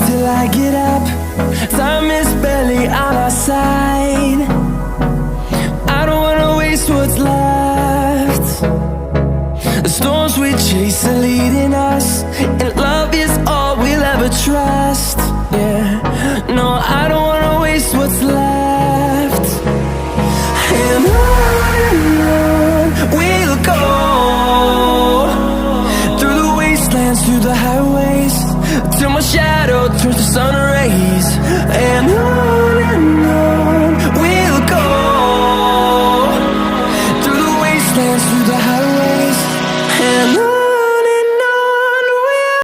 till I get up. Time is barely on our side. I don't wanna waste what's left. The storms we chase are leading us, and love is all we'll ever trust. Yeah, no, I don't wanna waste what's left. And on we'll go, through the wastelands, through the highways, till my shadow turns to sun